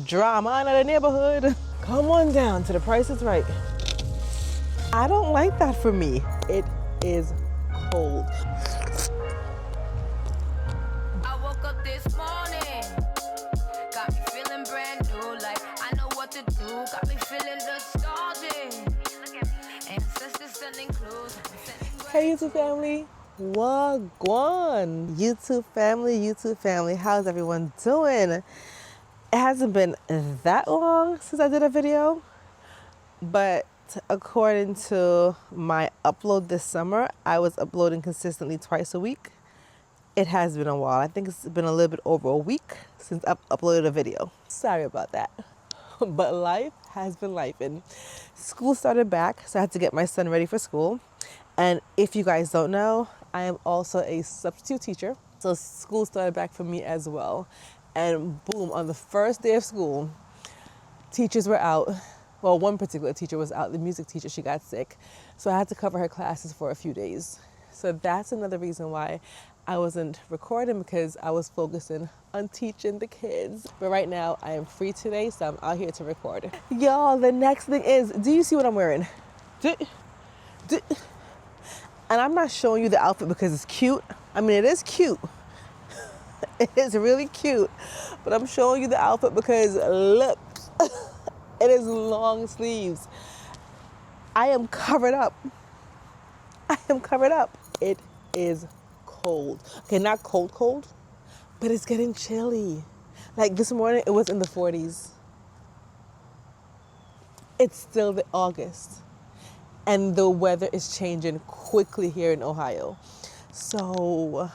Drama in the neighborhood. Come on down to the Price is Right. I don't like that for me. It is cold. I woke up this morning, got me feeling brand new, like I know what to do, got me feeling nostalgic. Ancestors sending clues. Hey YouTube family, wagwan. YouTube family, how's everyone doing? It hasn't been that long since I did a video, but according to my upload this summer, I was uploading consistently twice a week. It has been a while. I think it's been a little bit over a week since I've uploaded a video. Sorry about that. But life has been lifing. School started back, so I had to get my son ready for school. And if you guys don't know, I am also a substitute teacher. So school started back for me as well. And boom, on the first day of school, teachers were out. Well, one particular teacher was out, the music teacher, she got sick. So I had to cover her classes for a few days. So that's another reason why I wasn't recording, because I was focusing on teaching the kids. But right now I am free today, so I'm out here to record. Y'all, the next thing is, do you see what I'm wearing? And I'm not showing you the outfit because it's cute. I mean, it is cute. It is really cute. But I'm showing you the outfit because look, it is long sleeves. I am covered up. It is cold. Okay, not cold, but it's getting chilly. Like this morning, it was in the 40s. It's still the August. And the weather is changing quickly here in Ohio. So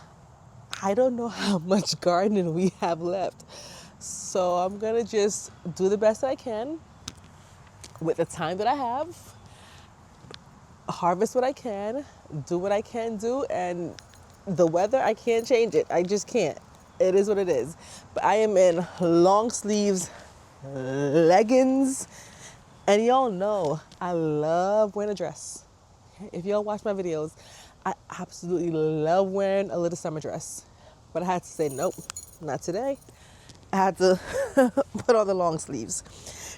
I don't know how much gardening we have left. So I'm gonna just do the best I can with the time that I have, harvest what I can, do what I can do, and the weather, I can't change it. I just can't. It is what it is. But I am in long sleeves, leggings, and y'all know I love wearing a dress. If y'all watch my videos, I absolutely love wearing a little summer dress. But I had to say, nope, not today. I had to put on the long sleeves.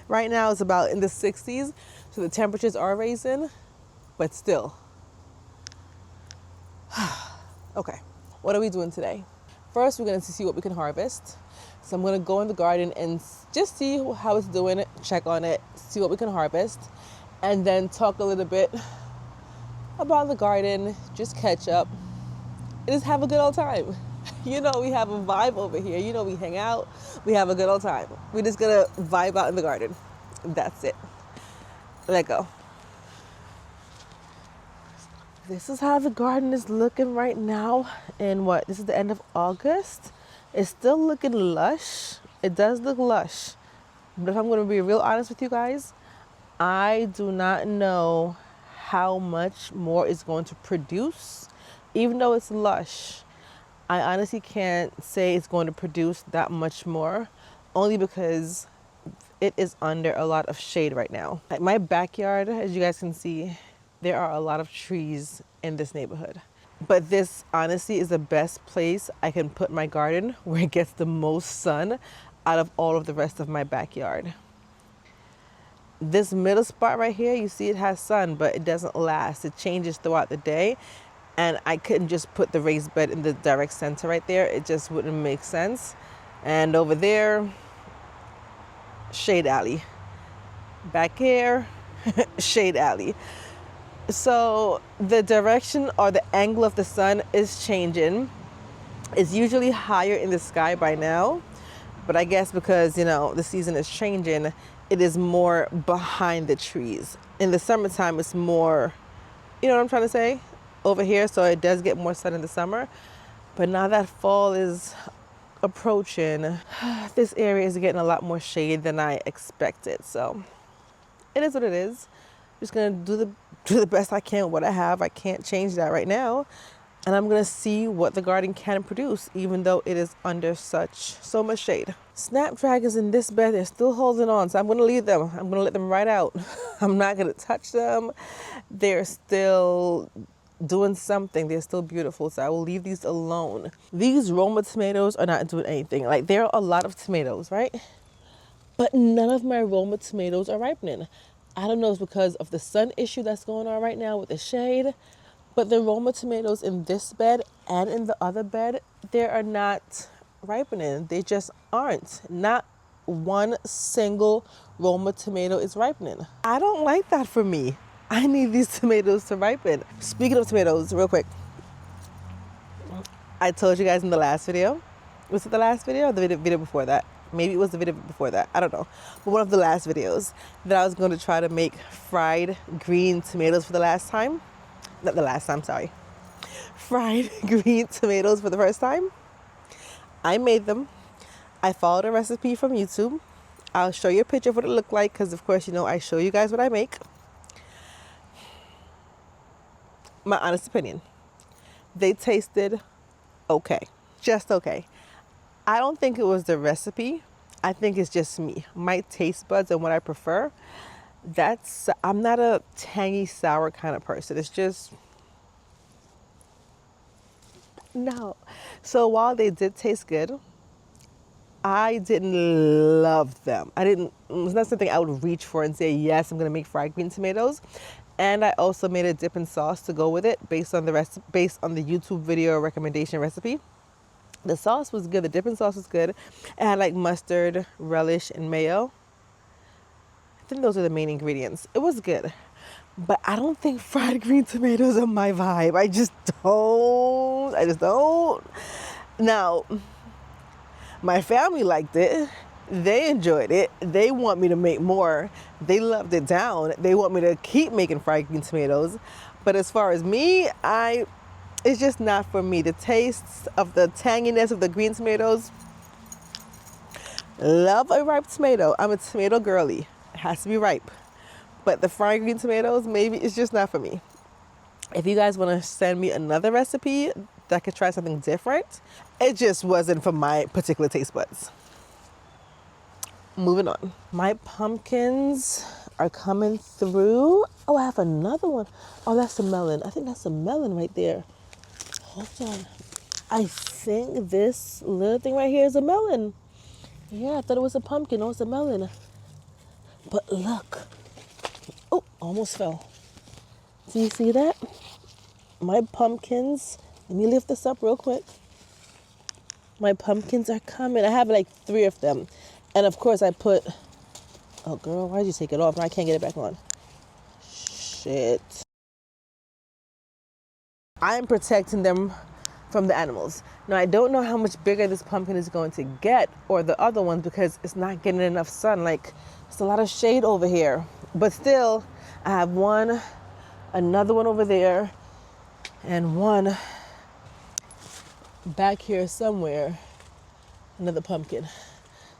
Right now it's about in the 60s, so the temperatures are raising, but still. Okay, what are we doing today? First, we're going to see what we can harvest. So I'm going to go in the garden and just see how it's doing, check on it, see what we can harvest, and then talk a little bit about the garden, just catch up, and just have a good old time. You know, we have a vibe over here. You know, we hang out, we have a good old time. We're just going to vibe out in the garden. That's it. Let go. This is how the garden is looking right now. And this is the end of August. It's still looking lush. It does look lush. But if I'm going to be real honest with you guys, I do not know how much more it's going to produce. Even though it's lush, I honestly can't say it's going to produce that much more, only because it is under a lot of shade right now. Like my backyard, as you guys can see, there are a lot of trees in this neighborhood. But this honestly is the best place I can put my garden, where it gets the most sun out of all of the rest of my backyard. This middle spot right here, you see it has sun, but it doesn't last. It changes throughout the day. And I couldn't just put the raised bed in the direct center right there. It just wouldn't make sense. And over there, shade alley. Back here, shade alley. So the direction or the angle of the sun is changing. It's usually higher in the sky by now, but I guess because, you know, the season is changing, it is more behind the trees. In the summertime, it's more, you know what I'm trying to say, over here. So it does get more sun in the summer. But now that fall is approaching, this area is getting a lot more shade than I expected. So it is what it is. Just gonna do the best I can with what I have. I can't change that right now. And I'm gonna see what the garden can produce, even though it is under so much shade. Snapdragons in this bed, they're still holding on, so I'm gonna leave them. I'm gonna let them right out. I'm not gonna touch them. They're still doing something. They're still beautiful, so I will leave these alone. These Roma tomatoes are not doing anything. Like, there are a lot of tomatoes, right? but none of my Roma tomatoes are ripening. I don't know if it's because of the sun issue that's going on right now with the shade, but the Roma tomatoes in this bed and in the other bed, they are not ripening. They just aren't. Not one single Roma tomato is ripening. I don't like that for me. I need these tomatoes to ripen. Speaking of tomatoes, real quick, I told you guys in the last video, was it the last video or the video before that? Maybe it was the video before that, I don't know. But one of the last videos that I was going to try to make fried green tomatoes for the last time. Not the last time, sorry. Fried green tomatoes for the first time. I made them. I followed a recipe from YouTube. I'll show you a picture of what it looked like because, of course, you know I show you guys what I make. My honest opinion, they tasted okay. Just okay. I don't think it was the recipe. I think it's just me. My taste buds and what I prefer. I'm not a tangy, sour kind of person. It's just, no. So while they did taste good, I didn't love them. It was not something I would reach for and say, yes, I'm going to make fried green tomatoes. And I also made a dipping sauce to go with it based on the YouTube video recommendation recipe. The sauce was good. The dipping sauce was good. It had like mustard, relish, and mayo. I think those are the main ingredients. It was good. But I don't think fried green tomatoes are my vibe. I just don't. Now, my family liked it. They enjoyed it. They want me to make more. They loved it down. They want me to keep making fried green tomatoes. But as far as me, it's just not for me. The taste of the tanginess of the green tomatoes. Love a ripe tomato. I'm a tomato girly. It has to be ripe. But the fried green tomatoes, maybe it's just not for me. If you guys want to send me another recipe that I could try something different, it just wasn't for my particular taste buds. Moving on. My pumpkins are coming through. Oh, I have another one. Oh, that's a melon. I think that's a melon right there. Hold on. I think this little thing right here is a melon. Yeah, I thought it was a pumpkin. Oh, it's a melon. But look. Oh, almost fell. Do you see that? My pumpkins. Let me lift this up real quick. My pumpkins are coming. I have like 3 of them. And of course I put, oh girl, why'd you take it off? Now I can't get it back on. Shit. I'm protecting them from the animals. Now I don't know how much bigger this pumpkin is going to get or the other one because it's not getting enough sun. Like it's a lot of shade over here. But still, I have one, another one over there, and one back here somewhere, another pumpkin.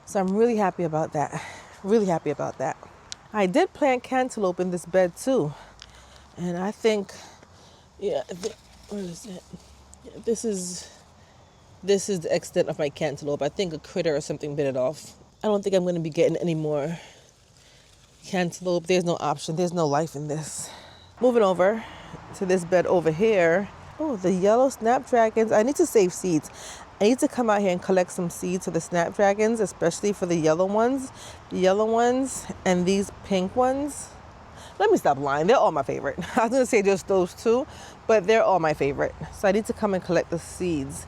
So I'm really happy about that. Really happy about that. I did plant cantaloupe in this bed too. And I think, yeah, where is it? Yeah, this is the extent of my cantaloupe. I think a critter or something bit it off. I don't think I'm going to be getting any more cantaloupe. There's no option. There's no life in this. Moving over to this bed over here. Oh, the yellow snapdragons. I need to save seeds. I need to come out here and collect some seeds for the snapdragons, especially for the yellow ones. The yellow ones and these pink ones. Let me stop lying. They're all my favorite. I was going to say just those 2, but they're all my favorite. So I need to come and collect the seeds.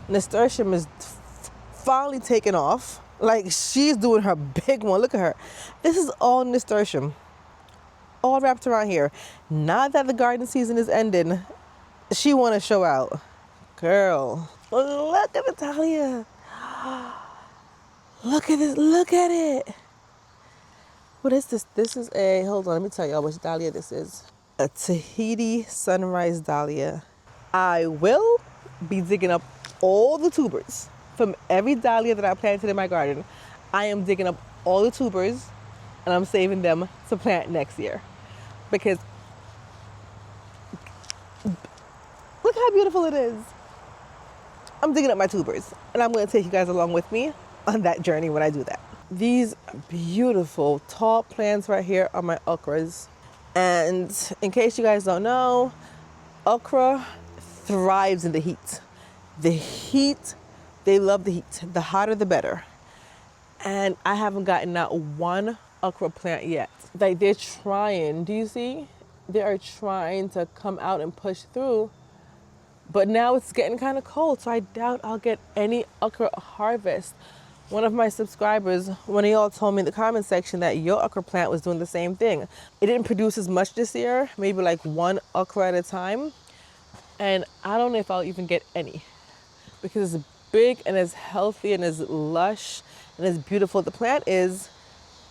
Nasturtium is finally taking off. Like she's doing her big one. Look at her. This is all nasturtium. All wrapped around here. Now that the garden season is ending, she want to show out. Girl. Look at the dahlia. Look at this. Look at it. What is this? This is hold on, let me tell y'all which dahlia this is. A Tahiti sunrise dahlia. I will be digging up all the tubers from every dahlia that I planted in my garden. I am digging up all the tubers and I'm saving them to plant next year. Because look how beautiful it is. I'm digging up my tubers and I'm going to take you guys along with me on that journey when I do that. These beautiful tall plants right here are my okras. And in case you guys don't know, okra thrives in the heat. The heat, they love the heat. The hotter the better. And I haven't gotten not one okra plant yet. Like they're trying, do you see? They are trying to come out and push through. But now it's getting kind of cold, so I doubt I'll get any okra harvest. One of my subscribers, one of y'all told me in the comment section that your okra plant was doing the same thing. It didn't produce as much this year, maybe like one okra at a time. And I don't know if I'll even get any because it's big and it's healthy and it's lush and it's beautiful. The plant is,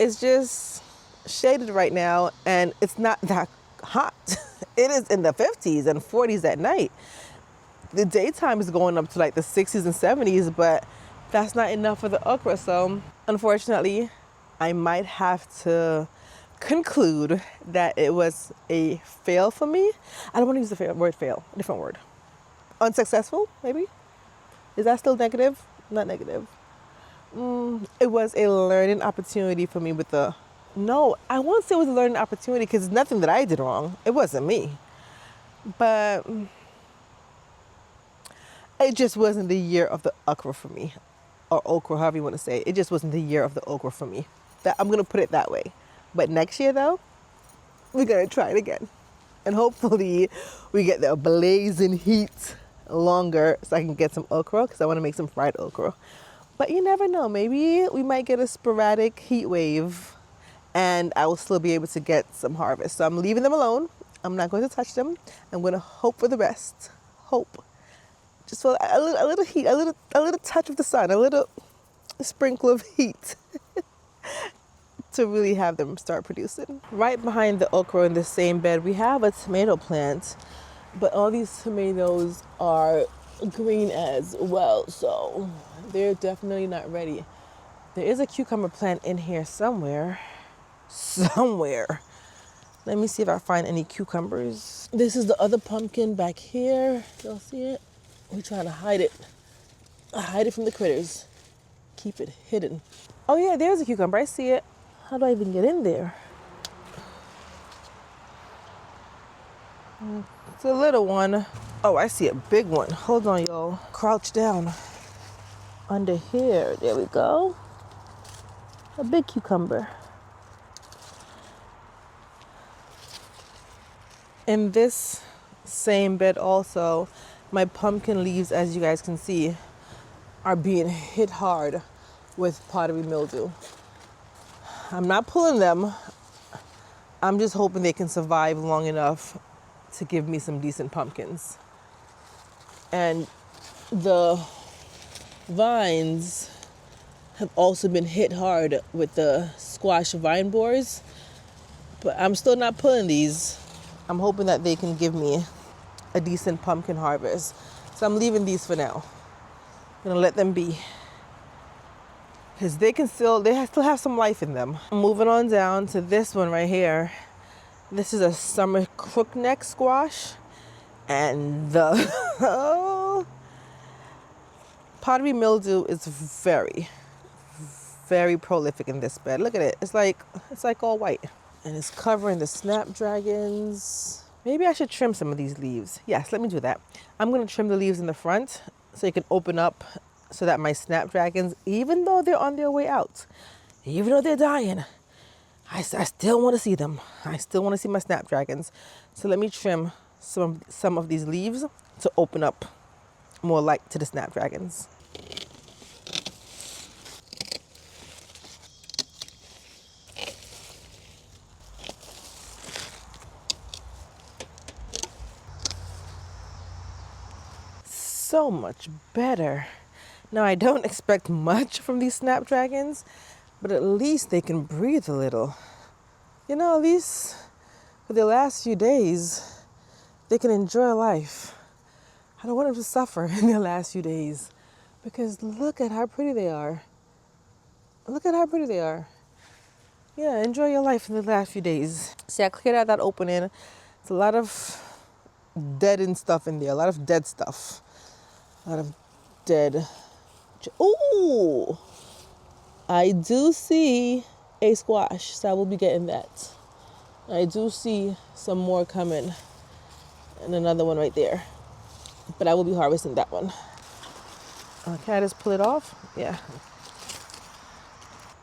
it's just shaded right now and it's not that hot. It is in the 50s and 40s at night. The daytime is going up to like the 60s and 70s, but that's not enough for the okra. So unfortunately, I might have to conclude that it was a fail for me. I don't want to use the word fail, a different word. Unsuccessful, maybe? Is that still negative? Not negative. It was a learning opportunity for me with the... No, I won't say it was a learning opportunity because it's nothing that I did wrong. It wasn't me. But it just wasn't the year of the okra for me. Or okra, however you want to say it. It just wasn't the year of the okra for me. I'm going to put it that way. But next year, though, we're going to try it again. And hopefully we get the blazing heat longer so I can get some okra because I want to make some fried okra. But you never know. Maybe we might get a sporadic heat wave and I will still be able to get some harvest. So I'm leaving them alone. I'm not going to touch them. I'm going to hope for the best. Hope. Just for a little heat, a little touch of the sun, a little sprinkle of heat to really have them start producing. Right behind the okra in the same bed, we have a tomato plant, but all these tomatoes are green as well, so they're definitely not ready. There is a cucumber plant in here somewhere. Let me see if I find any cucumbers. This is the other pumpkin back here. Y'all see it? We're trying to hide it. Hide it from the critters. Keep it hidden. Oh yeah, there's a cucumber. I see it. How do I even get in there? It's a little one. Oh, I see a big one. Hold on, y'all. Crouch down. Under here. There we go. A big cucumber. In this same bed also, my pumpkin leaves, as you guys can see, are being hit hard with powdery mildew. I'm not pulling them. I'm just hoping they can survive long enough to give me some decent pumpkins. And the vines have also been hit hard with the squash vine borers, but I'm still not pulling these. I'm hoping that they can give me a decent pumpkin harvest. So I'm leaving these for now. I'm gonna let them be. Because they still have some life in them. I'm moving on down to this one right here. This is a summer crookneck squash. And the powdery mildew is very, very prolific in this bed. Look at it. It's like all white. And it's covering the snapdragons. Maybe I should trim some of these leaves. Yes, let me do that. I'm gonna trim the leaves in the front so you can open up so that my snapdragons, even though they're on their way out, even though they're dying, I still want to see them. I still want to see my snapdragons. So let me trim some of these leaves to open up more light to the snapdragons. So much better. Now, I don't expect much from these snapdragons, but at least they can breathe a little. You know, at least for the last few days, they can enjoy life. I don't want them to suffer in their last few days because look at how pretty they are. Look at how pretty they are. Yeah, enjoy your life in the last few days. See, I cleared out that opening. It's a lot of dead stuff in there, a lot of dead stuff. A lot of dead. Ooh! I do see a squash, so I will be getting that. I do see some more coming. And another one right there. But I will be harvesting that one. Can I just pull it off? Yeah.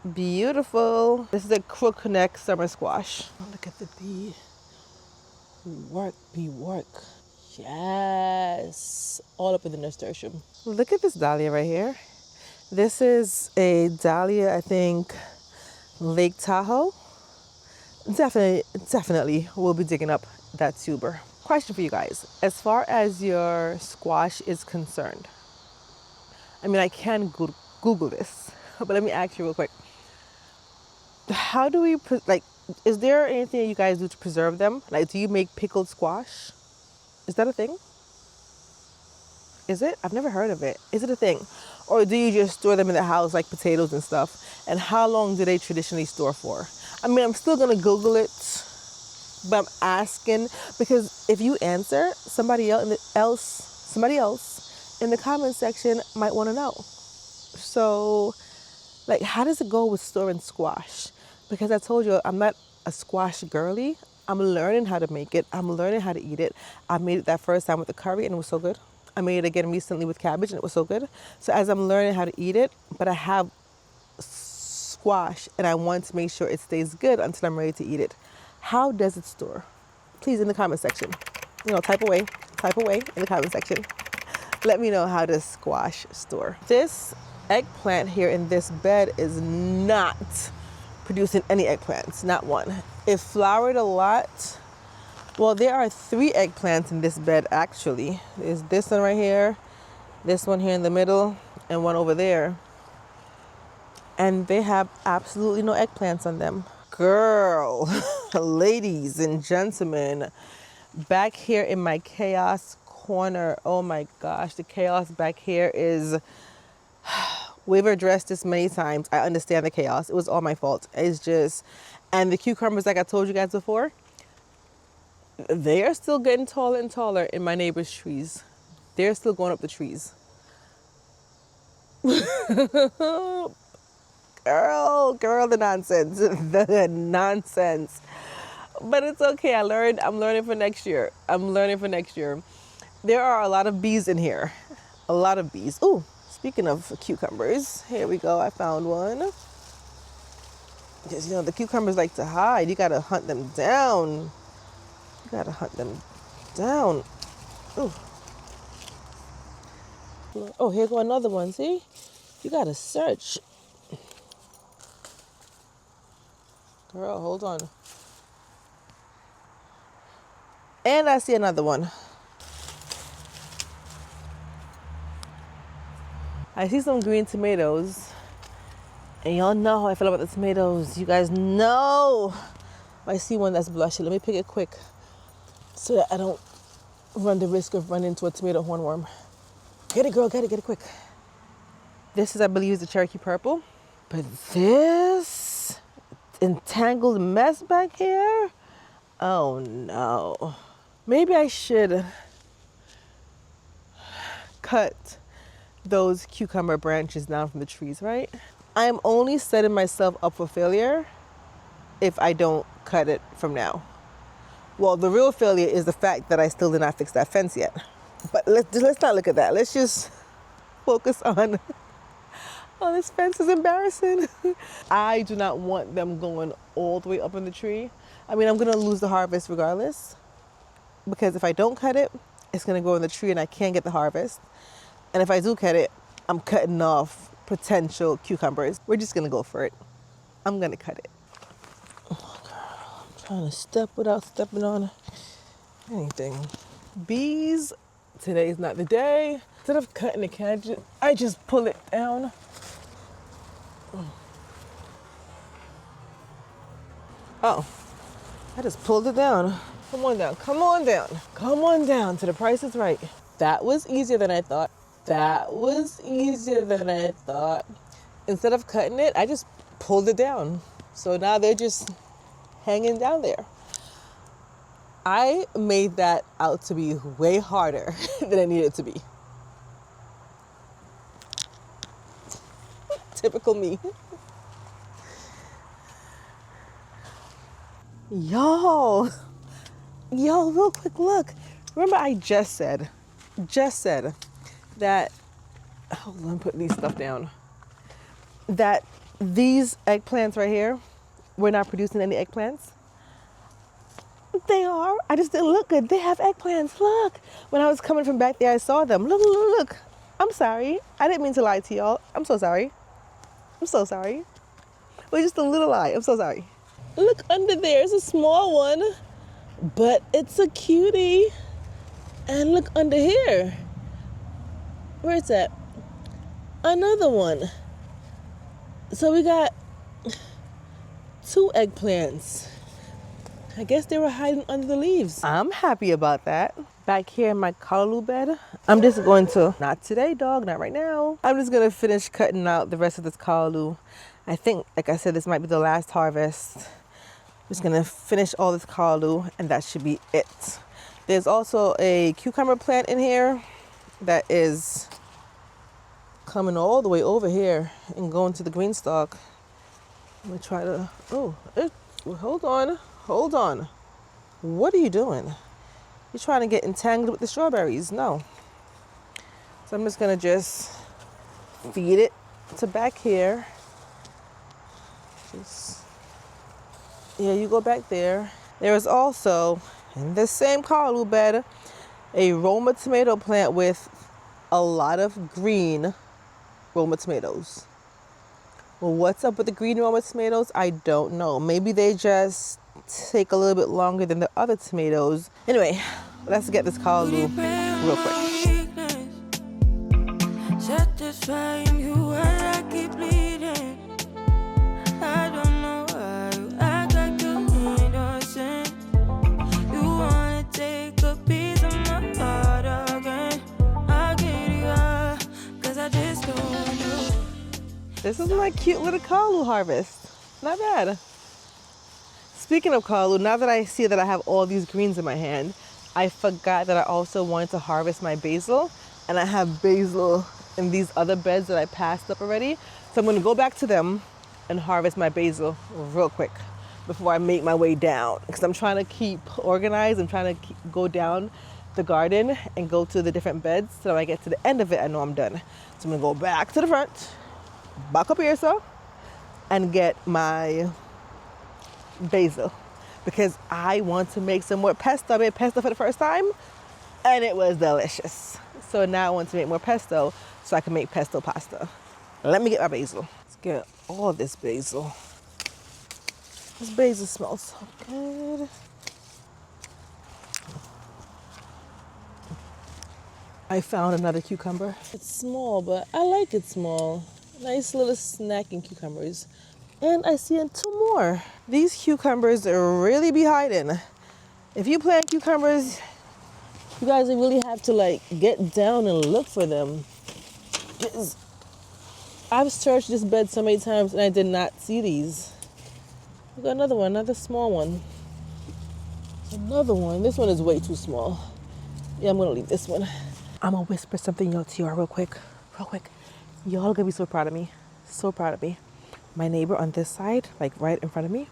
Beautiful. This is a crook neck summer squash. Oh, look at the bee. Work, bee, work. Yes. All up in the nasturtium. Look at this dahlia right here. This is a dahlia, I think, Lake Tahoe. Definitely we'll be digging up that tuber. Question for you guys. As far as your squash is concerned, I mean, I can Google this, but let me ask you real quick. How do we, like, is there anything you guys do to preserve them? Like, do you make pickled squash? Is that a thing? Is it? I've never heard of it. Is it a thing? Or do you just store them in the house like potatoes and stuff? And how long do they traditionally store for? I mean, I'm still gonna Google it, but I'm asking because if you answer, somebody else in the comment section might want to know. So, like, how does it go with storing squash? Because I told you I'm not a squash girly. I'm learning how to make it. I'm learning how to eat it. I made it that first time with the curry and it was so good. I made it again recently with cabbage and it was so good. So as I'm learning how to eat it, but I have squash and I want to make sure it stays good until I'm ready to eat it. How does it store? Please, in the comment section, type away in the comment section. Let me know how does squash store. This eggplant here in this bed is not producing any eggplants, not one. It flowered a lot. Well, there are 3 eggplants in this bed actually. There's this one right here, this one here in the middle, and one over there. And they have absolutely no eggplants on them. Girl, ladies and gentlemen, back here in my chaos corner, oh my gosh, the chaos back here is, we've addressed this many times. I understand the chaos. It was all my fault. It's just, and the cucumbers, like I told you guys before, they are still getting taller and taller in my neighbor's trees. They're still going up the trees. Girl, the nonsense. The nonsense. But it's okay. I'm learning for next year. There are a lot of bees in here. A lot of bees. Ooh, speaking of cucumbers, here we go. I found one. Because, the cucumbers like to hide. You got to hunt them down. Ooh. Oh, here go another one. See? You got to search. Girl, hold on. And I see another one. I see some green tomatoes. And y'all know how I feel about the tomatoes. You guys know. I see one that's blushing. Let me pick it quick so that I don't run the risk of running into a tomato hornworm. Get it, girl. Get it quick. This is, I believe, the Cherokee Purple. But this entangled mess back here? Oh, no. Maybe I should cut those cucumber branches down from the trees, right? I'm only setting myself up for failure if I don't cut it from now. Well, the real failure is the fact that I still did not fix that fence yet. But let's not look at that. Let's just focus on, oh, this fence is embarrassing. I do not want them going all the way up in the tree. I mean, I'm gonna lose the harvest regardless, because if I don't cut it, it's gonna go in the tree and I can't get the harvest. And if I do cut it, I'm cutting off potential cucumbers. We're just gonna go for it. I'm gonna cut it. Oh, girl, I'm trying to step without stepping on anything. Bees, today's not the day. Instead of cutting the cabbage, I just pull it down. Oh, I just pulled it down. Come on down, come on down. Come on down to the Price is Right. That was easier than I thought. Instead of cutting it, I just pulled it down. So now they're just hanging down there. I made that out to be way harder than it needed to be. Typical me. Yo, real quick look. Remember I just said that, hold on, I'm putting these stuff down, that these eggplants right here, we're not producing any eggplants. They are. I just didn't look good. They have eggplants. Look. When I was coming from back there, I saw them. Look, look, look. I'm sorry. I didn't mean to lie to y'all. I'm so sorry. I'm so sorry. It was just a little lie. I'm so sorry. Look under there. It's a small one, but it's a cutie. And look under here. Where's that? Another one. So we got 2 eggplants. I guess they were hiding under the leaves. I'm happy about that. Back here in my callaloo bed, I'm just going to, not today, dog, not right now. I'm just gonna finish cutting out the rest of this callaloo. I think, like I said, this might be the last harvest. I'm just gonna finish all this callaloo and that should be it. There's also a cucumber plant in here that is coming all the way over here and going to the green stalk. I'm gonna try to, hold on. What are you doing? You're trying to get entangled with the strawberries. No. So I'm just gonna feed it to back here. Yeah, you go back there. There is also, in this same callaloo bed, a Roma tomato plant with a lot of green Roma tomatoes. Well, what's up with the green Roma tomatoes? I don't know. Maybe they just take a little bit longer than the other tomatoes. Anyway, let's get this callaloo real quick. Satisfying you when I keep bleeding. I don't know why you act like you innocent. You wanna take a piece of my heart again. I'll get you up, 'cause I just don't know. This is my cute little callaloo harvest. Not bad. Speaking of callaloo, now that I see that I have all these greens in my hand, I forgot that I also wanted to harvest my basil, and I have basil in these other beds that I passed up already. So I'm gonna go back to them and harvest my basil real quick before I make my way down, because I'm trying to keep organized. I'm trying to go down the garden and go to the different beds so when I get to the end of it, I know I'm done. So I'm gonna go back to the front, back up here, so, and get my basil, because I want to make some more pesto. I made pesto for the first time and it was delicious. So now I want to make more pesto so I can make pesto pasta. Let me get my basil. Let's get all this basil. This basil smells so good. I found another cucumber. It's small, but I like it small. Nice little snacking cucumbers. And I see 2 more. These cucumbers really be hiding. If you plant cucumbers, you guys really have to like get down and look for them. I've searched this bed so many times and I did not see these. We got another one, another small one. Another one. This one is way too small. Yeah, I'm gonna leave this one. I'm gonna whisper something to y'all real quick. Y'all gonna be so proud of me. So proud of me. My neighbor on this side, like right in front of me,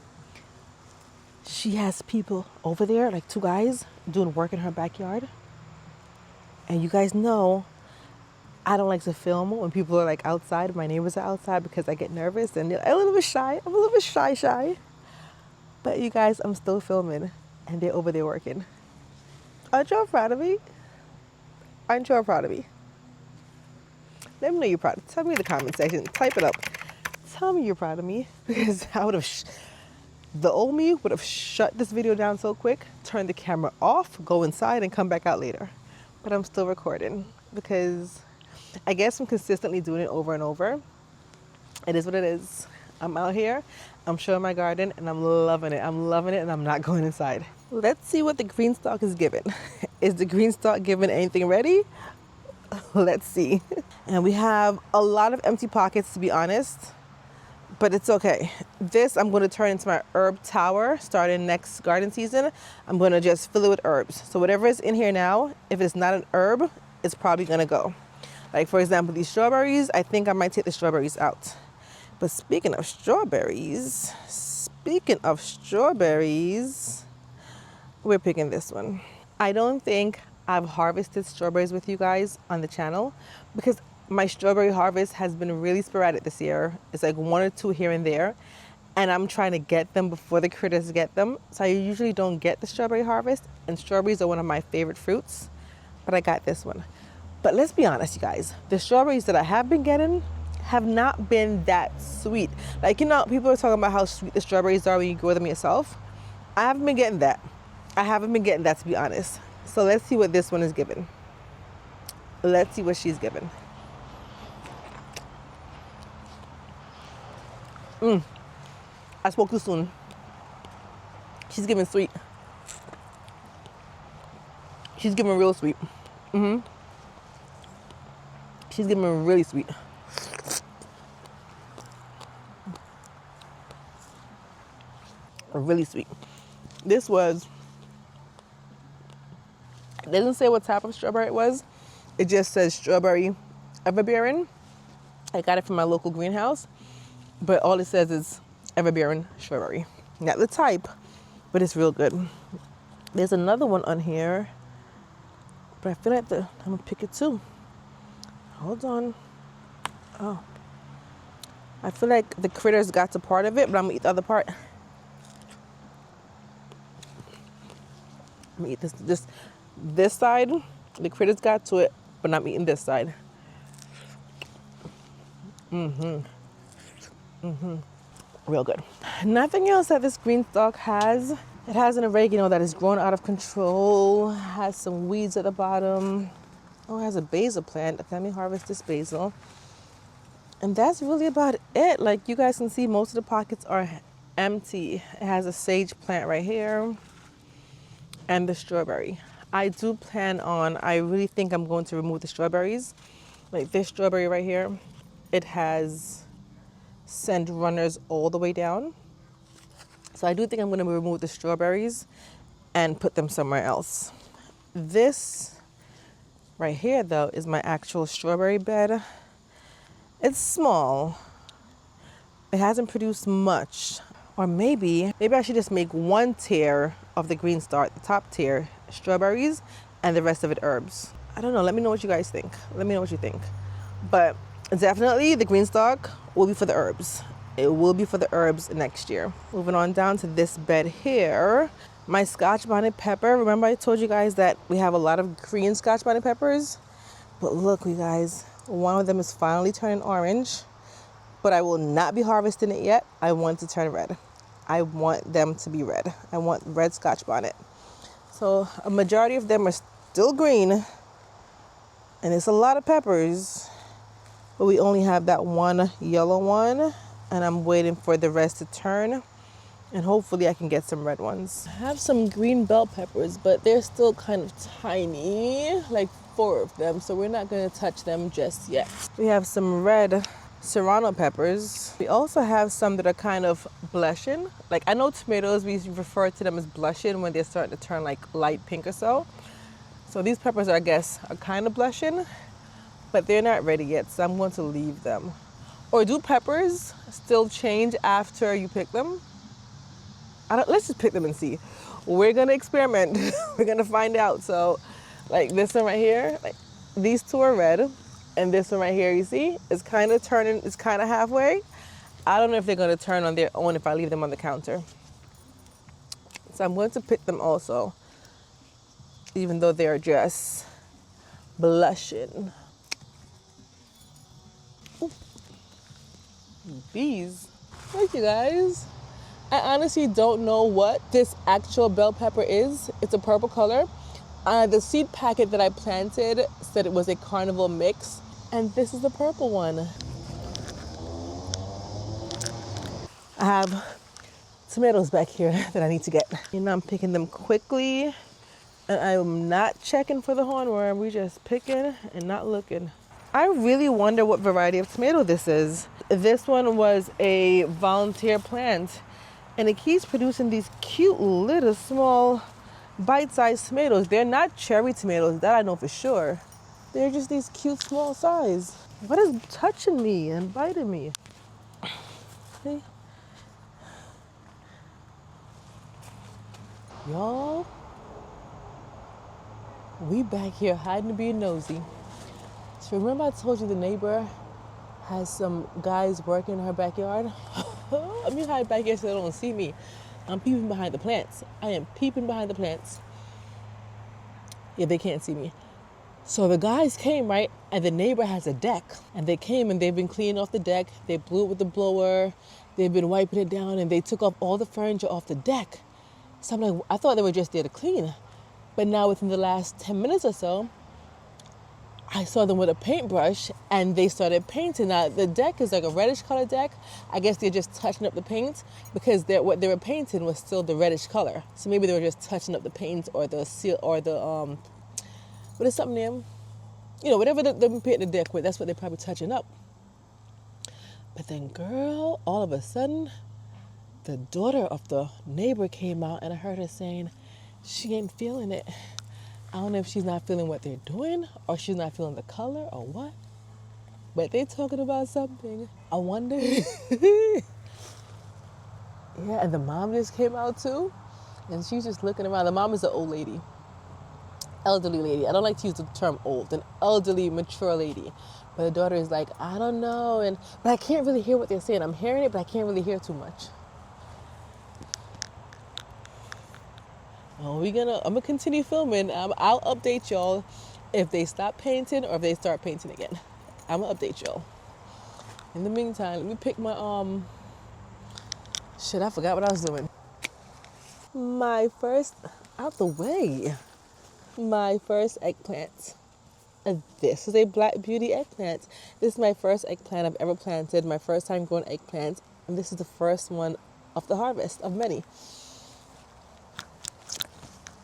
she has people over there, like 2 guys, doing work in her backyard. And you guys know I don't like to film when people are like outside, my neighbors are outside, because I get nervous and a little bit shy. I'm a little bit shy. But you guys, I'm still filming and they're over there working. Aren't y'all proud of me? Aren't y'all proud of me? Let me know you're proud. Tell me in the comment section. Type it up. Tell me you're proud of me, because I would have, the old me would have shut this video down so quick, turn the camera off, go inside and come back out later. But I'm still recording because I guess I'm consistently doing it over and over. It is what it is. I'm out here, I'm showing my garden and I'm loving it. I'm loving it and I'm not going inside. Let's see what the green stalk is giving. Is the green stalk giving anything ready? Let's see. And we have a lot of empty pockets, to be honest. But it's okay. This I'm going to turn into my herb tower starting next garden season. I'm going to just fill it with herbs. So whatever is in here now, if it's not an herb, it's probably going to go. Like for example, these strawberries, I think I might take the strawberries out. But speaking of strawberries, we're picking this one. I don't think I've harvested strawberries with you guys on the channel because My strawberry harvest has been really sporadic this year. It's like 1 or 2 here and there. And I'm trying to get them before the critters get them. So I usually don't get the strawberry harvest. And strawberries are one of my favorite fruits. But I got this one. But let's be honest, you guys. The strawberries that I have been getting have not been that sweet. Like, you know, people are talking about how sweet the strawberries are when you grow them yourself. I haven't been getting that. I haven't been getting that, to be honest. So let's see what this one is giving. Let's see what she's giving. I spoke too soon. She's giving sweet. She's giving real sweet. She's giving really sweet. Really sweet. This was, it doesn't say what type of strawberry it was. It just says strawberry everbearing. I got it from my local greenhouse, but all it says is everbearing strawberry. Not the type, but it's real good. There's another one on here, but I feel like I'm gonna pick it too. Hold on. Oh, I feel like the critters got to part of it, but I'm gonna eat the other part. I'm gonna eat this side. The critters got to it, but I'm eating this side. Real good. Nothing else that this green stalk has. It has an oregano that is grown out of control. Has some weeds at the bottom. Oh, it has a basil plant. Let me harvest this basil. And that's really about it. Like, you guys can see, most of the pockets are empty. It has a sage plant right here and the strawberry. I really think I'm going to remove the strawberries. Like this strawberry right here, it has sent runners all the way down. So I do think I'm going to remove the strawberries and put them somewhere else. This right here, though, is my actual strawberry bed. It's small. It hasn't produced much. Or maybe I should just make one tier of the green star, the top tier, strawberries, and the rest of it herbs. I don't know. Let me know what you guys think. Let me know what you think. But definitely the green stalk will be for the herbs. It will be for the herbs next year. Moving on down to this bed here. My Scotch bonnet pepper. Remember I told you guys that we have a lot of green Scotch bonnet peppers? But look, you guys, one of them is finally turning orange. But I will not be harvesting it yet. I want to turn red. I want them to be red. I want red Scotch bonnet. So a majority of them are still green. And it's a lot of peppers. But we only have that one yellow one. And I'm waiting for the rest to turn. And hopefully I can get some red ones. I have some green bell peppers, but they're still kind of tiny. Like 4 of them. So we're not going to touch them just yet. We have some red serrano peppers. We also have some that are kind of blushing. Like, I know tomatoes, we refer to them as blushing when they're starting to turn like light pink or so. So these peppers, I guess, are kind of blushing, but they're not ready yet, so I'm going to leave them. Or do peppers still change after you pick them? Let's just pick them and see. We're gonna experiment. We're gonna find out. So like this one right here, like these 2 are red. And this one right here, you see, it's kind of turning, it's kind of halfway. I don't know if they're going to turn on their own if I leave them on the counter. So I'm going to pick them also, even though they're just blushing. Ooh. Bees. Look, you guys. I honestly don't know what this actual bell pepper is. It's a purple color. The seed packet that I planted said it was a carnival mix. And this is the purple one. I have tomatoes back here that I need to get. You know, I'm picking them quickly. And I'm not checking for the hornworm. We're just picking and not looking. I really wonder what variety of tomato this is. This one was a volunteer plant. And it keeps producing these cute little small bite-sized tomatoes. They're not cherry tomatoes, that I know for sure. They're just these cute small size. What is touching me and biting me? See? Y'all, we back here hiding to be nosy. So remember I told you the neighbor has some guys working in her backyard? I'm in her backyard so they don't see me. I'm peeping behind the plants. I am peeping behind the plants. Yeah, they can't see me. So the guys came, right? And the neighbor has a deck. And they came and they've been cleaning off the deck. They blew it with the blower. They've been wiping it down and they took off all the furniture off the deck. So I'm like, I thought they were just there to clean. But now within the last 10 minutes or so, I saw them with a paintbrush and they started painting. Now the deck is like a reddish color deck. I guess they're just touching up the paint because what they were painting was still the reddish color. So maybe they were just touching up the paint or the seal or the what is something there? You know, whatever they're painting the deck with, that's what they're probably touching up. But then, girl, all of a sudden, the daughter of the neighbor came out and I heard her saying she ain't feeling it. I don't know if she's not feeling what they're doing or she's not feeling the color or what. But they're talking about something. I wonder. Yeah, and the mom just came out too. And she's just looking around. The mom is an old lady. Elderly lady. I don't like to use the term old. An elderly, mature lady. But the daughter is like, I don't know. But I can't really hear what they're saying. I'm hearing it, but I can't really hear too much. Oh, I'm gonna continue filming. I'll update y'all if they stop painting or if they start painting again. I'm gonna update y'all. In the meantime, let me pick my shit, I forgot what I was doing. Out the way. My first eggplant. This is a Black Beauty eggplant. This is my first eggplant I've ever planted. My first time growing eggplant, and this is the first one of the harvest of many.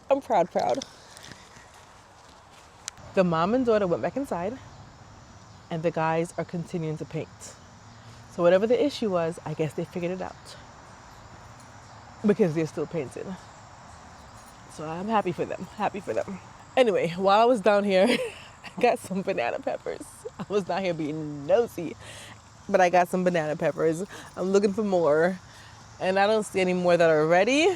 I'm proud. The mom and daughter went back inside and the guys are continuing to paint. So whatever the issue was, I guess they figured it out because they're still painting. So I'm happy for them. Anyway, while I was down here, I got some banana peppers. I was down here being nosy, but I got some banana peppers. I'm looking for more and I don't see any more that are ready.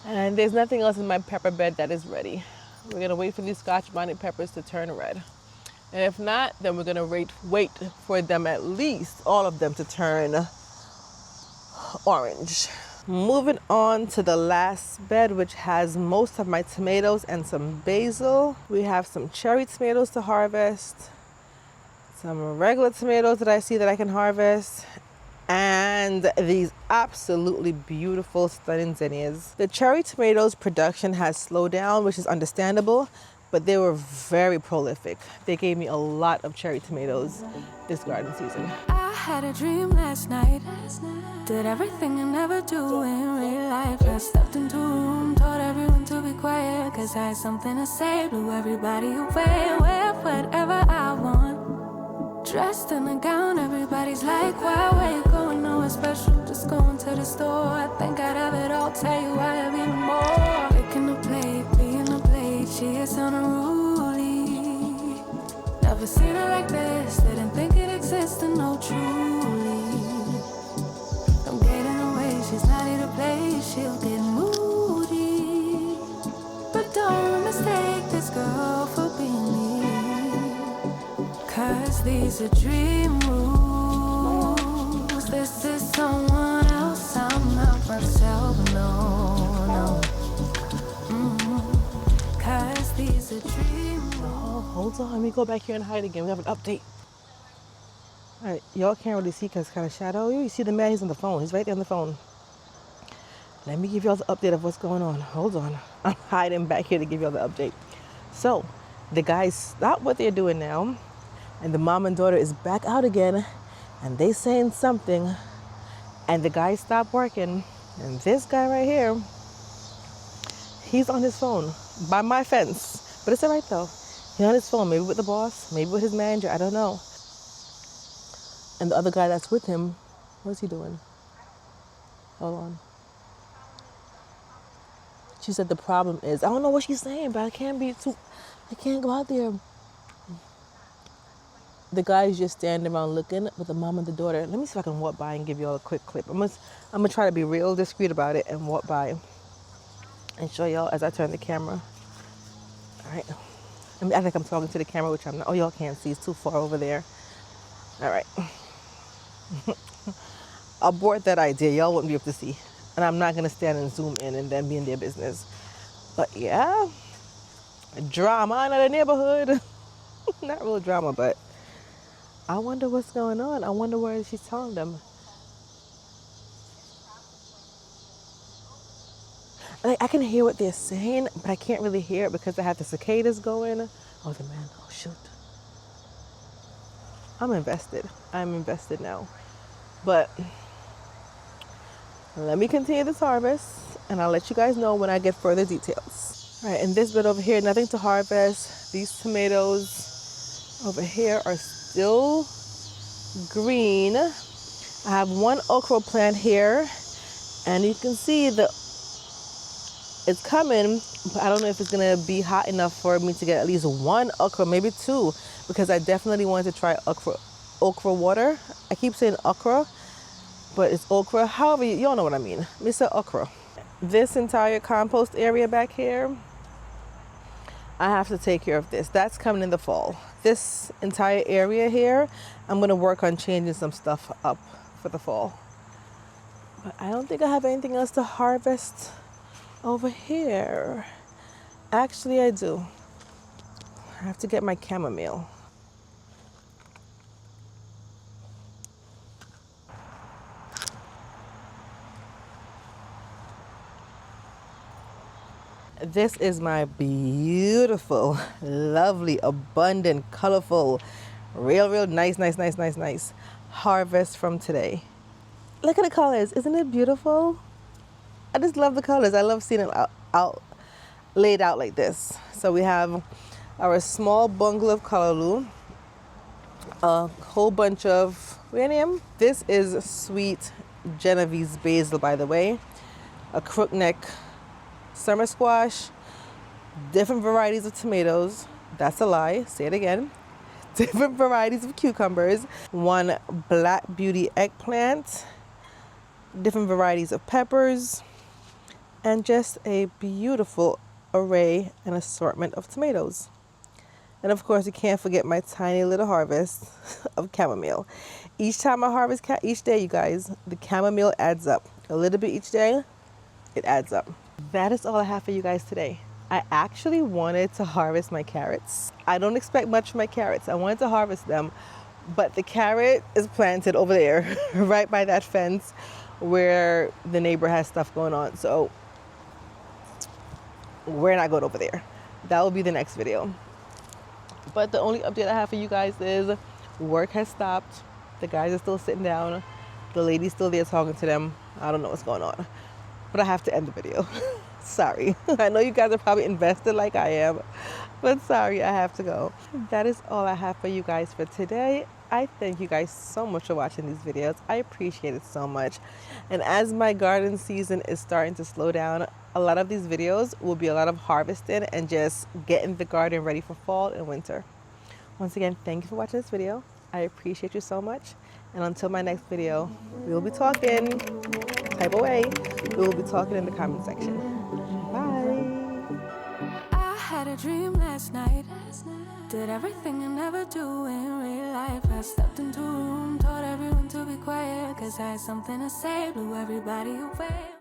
And there's nothing else in my pepper bed that is ready. We're gonna wait for these Scotch bonnet peppers to turn red. And if not, then we're gonna wait for them, at least all of them, to turn orange. Moving on to the last bed, which has most of my tomatoes and some basil. We have some cherry tomatoes to harvest, some regular tomatoes that I see that I can harvest, and these absolutely beautiful, stunning zinnias. The cherry tomatoes production has slowed down, which is understandable, but they were very prolific. They gave me a lot of cherry tomatoes this garden season. I had a dream last night. Did everything I never do in real life. I stepped into a room, told everyone to be quiet, cause I had something to say, blew everybody away, wear whatever I want. Dressed in a gown, everybody's like, why, where you going, nowhere special, just going to the store. I think I'd have it all, tell you I have even more. Picking a plate, being a plate, she is unruly. Never seen her like this, didn't think it existed, no truly. Don't get in her way, she's not here to play, she'll get moody. But don't mistake this girl for being me. Cause these are dream rules. This is someone else, I'm not myself, no. Cause these are dream rules. Oh, hold on, let me go back here and hide again. We have an update. All right, y'all can't really see because it's kind of shadowy. You see the man, he's on the phone. He's right there on the phone. Let me give y'all the update of what's going on. Hold on. I'm hiding back here to give y'all the update. So, the guys stopped what they're doing now. And the mom and daughter is back out again, and they saying something, and the guy stopped working, and this guy right here, he's on his phone by my fence, but it's all right though. He's on his phone, maybe with the boss, maybe with his manager, I don't know. And the other guy that's with him, what's he doing? Hold on. She said the problem is, I don't know what she's saying, but I can't go out there. The guy's just standing around looking with the mom and the daughter. Let me see if I can walk by and give you all a quick clip. I'm gonna try to be real discreet about it and walk by and show y'all as I turn the camera. All right. I mean, I think I'm talking to the camera, which I'm not. Oh, y'all can't see. It's too far over there. All right. Abort that idea. Y'all wouldn't be able to see. And I'm not going to stand and zoom in and then be in their business. But yeah, drama in the neighborhood. Not real drama, but I wonder what's going on. I wonder where she's telling them. Like, I can hear what they're saying, but I can't really hear it because I have the cicadas going. Oh, the man. Oh, shoot. I'm invested. I'm invested now. But let me continue this harvest, and I'll let you guys know when I get further details. All right, in this bit over here, nothing to harvest. These tomatoes over here are still green. I have one okra plant here, and you can see it's coming, but I don't know if it's gonna be hot enough for me to get at least one okra, maybe two, because I definitely wanted to try okra water. I keep saying okra, but it's okra. However, y'all know what I mean. Mr. Okra. This entire compost area back here, I have to take care of this. That's coming in the fall. This entire area here, I'm gonna work on changing some stuff up for the fall. But I don't think I have anything else to harvest over here. Actually, I do. I have to get my chamomile. This is my beautiful, lovely, abundant, colorful, real nice harvest from today. Look at the colors. Isn't it beautiful? I just love the colors. I love seeing them laid out like this. So we have our small bundle of callaloo, a whole bunch of, this is sweet Genovese basil, by the way, a crookneck summer squash, different varieties of tomatoes. That's a lie. Say it again. Different varieties of cucumbers, one black beauty eggplant, different varieties of peppers, and just a beautiful array and assortment of tomatoes. And of course, you can't forget my tiny little harvest of chamomile. Each time I harvest, each day, you guys, the chamomile adds up. A little bit each day, it adds up. That is all I have for you guys today. I actually wanted to harvest my carrots. I don't expect much from my carrots. I wanted to harvest them, but the carrot is planted over there, right by that fence where the neighbor has stuff going on. So we're not going over there. That will be the next video. But the only update I have for you guys is work has stopped. The guys are still sitting down. The lady's still there talking to them. I don't know what's going on, but I have to end the video. Sorry. I know you guys are probably invested like I am, but sorry, I have to go. That is all I have for you guys for today. I thank you guys so much for watching these videos. I appreciate it so much. And as my garden season is starting to slow down, a lot of these videos will be a lot of harvesting and just getting the garden ready for fall and winter. Once again, thank you for watching this video. I appreciate you so much. And until my next video, we will be talking, type away, we will be talking in the comment section. Bye. I had a dream last night. Did everything I never do in real life. I stepped into a room, told everyone to be quiet, 'cause I had something to say, blew everybody away.